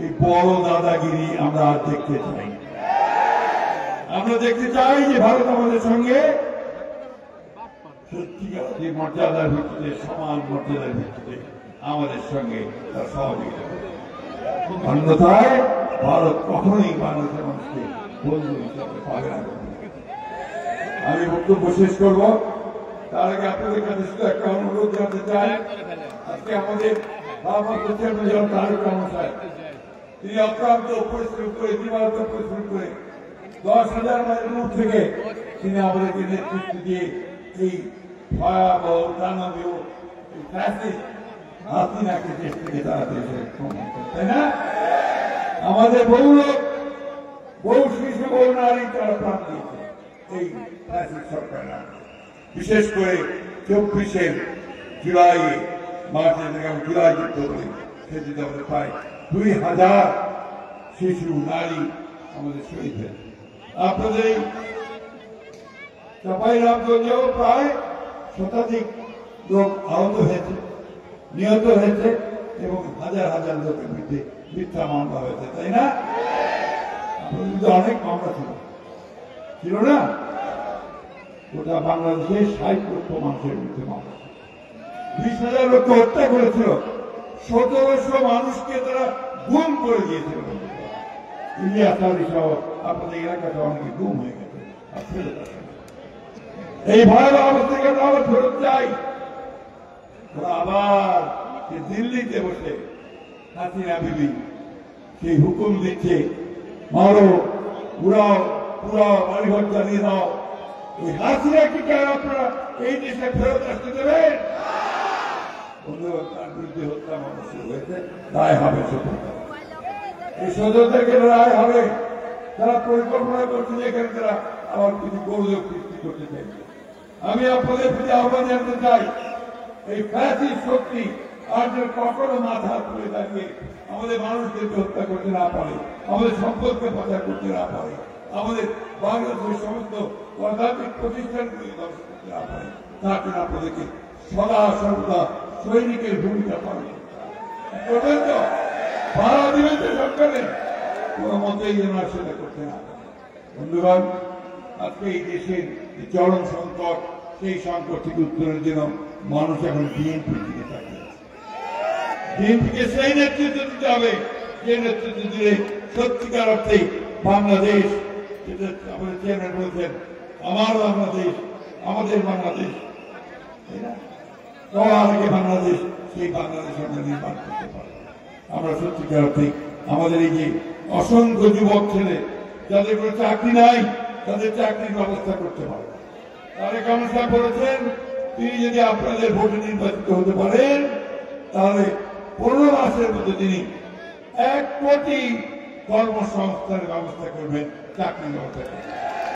এই বড় দাদাগিরি আমরা আর দেখতে চাই। আমরা দেখতে চাই যে ভারত আমাদের সঙ্গে সত্যিকার যে মর্যাদার ভিত্তিতে, সমান মর্যাদার ভিত্তিতে আমাদের সঙ্গে তার সহযোগিতা করে। অন্যথায় ভারত কখনোই বাংলাদেশের মানুষকে বন্ধু হিসাবে পাবে না। আমি বক্তব্য শেষ করব, তার আগে আপনাদের কাছে শুধু একটা অনুরোধ জানাতে চাই। আজকে আমাদের তিনি অক্লান্ত পরিশ্রম করে, দিবারাত্র পরিশ্রম করে 10,000 মাইল দূর থেকে তিনি আমাদেরকে নেতৃত্ব দিয়ে এই ভয়াবহ দানবীয় হাসিনাকে দেশ থেকে তাড়াতে, তাই না? আমাদের বহু লোক, বহু শিশু, বহু নারী তারা প্রাণ দিয়েছে এই সরকার। বিশেষ করে 24 জুলাই মার্চে জুলাই যুদ্ধ করে সেদিকে আমাদের প্রায় 2,000 শিশু নারী আমাদের শহীদ হয়েছে। আপনাদের চাঁপাইনবাবগঞ্জেও প্রায় শতাধিক লোক আহত হয়েছে, নিহত হয়েছে এবং হাজার হাজার লোকের বিরুদ্ধে মিথ্যা মামলা হয়েছে, তাই না? আপনাদের কিন্তু অনেক মামলা ছিল না? গোটা বাংলাদেশে 60 লক্ষ মানুষের বিরুদ্ধে মামলা, 20,000 লোককে হত্যা করেছিল, 1700 মানুষকে তারা গুম করে দিয়েছিল। ইলিয়াস আলী সহ আপনাদের এলাকাতে অনেকে গুম হয়ে গেছে। এই ভয়াবহ অবস্থাকে আমরা আবার ফেরত চাই। ওরা আবার দিল্লিতে বসে হাসিনা বিবি সেই হুকুম দিচ্ছে, মারো, উড়াও, পুরাও, বাড়িঘর জ্বালিয়ে দাও। ওই হাসিনাকে কেন আপনারা এই দেশে ফেরত আসতে দেবেন? তার বিরুদ্ধে হত্যা মামলা শুরু হয়েছে, রায় হবে সত্যতা। এই সদস্যদেরকে রায় হবে। তারা পরিকল্পনা করছে যে এখানে তারা আবার কিছু গোলযোগ সৃষ্টি করতে চাইছে। আমি আপনাদের প্রতি আহ্বান জানাতে চাই, এই ফ্যাসিস্ট শক্তি আর যে কখনো মাথা তুলে দাঁড়িয়ে আমাদের মানুষদেরকে হত্যা করতে না পারে, আমাদের সম্পদকে পাচার করতে না পারে, আমাদের বাংলাদেশের সমস্ত গণতান্ত্রিক প্রতিষ্ঠানগুলি ধ্বংস করতে না পারে, তার জন্য আপনাদেরকে সদা সর্বদা সৈনিকের ভূমিকা পালন করবেন। তো ভাড়া দিবেন যে সরকারে কোনো মতেই যেন সেটা করতে না পারে। বন্ধুগণ, আজকে এই দেশের চরম সংকট, সেই সংকট থেকে উত্তরের জন্য মানুষ এখন বিএনপির দিকে তাকিয়ে আছে। বিএনপিকে সেই নেতৃত্ব দিতে হবে যে নেতৃত্ব দিলে সত্যিকার অর্থে বাংলাদেশ, যেটা আমাদের চেয়ারম্যান বলছেন, আমার বাংলাদেশ, আমাদের বাংলাদেশ, তাই না? সবার আগে বাংলাদেশ, সেই বাংলাদেশ আমরা নির্মাণ করতে পারবো। আমরা সত্যিকার অর্থে আমাদের এই যে অসংখ্য যুবক ছেলে যাদের কোনো চাকরি নাই, তাদের চাকরির ব্যবস্থা করতে পারবে। তারেক রহমান সাহেব বলেছেন, তিনি যদি আপনাদের ভোটে নির্বাচিত হতে পারেন তাহলে 15 মাসের মধ্যে তিনি 1 কোটি কর্মসংস্থানের ব্যবস্থা করবেন, চাকরির ব্যবস্থা করবেন।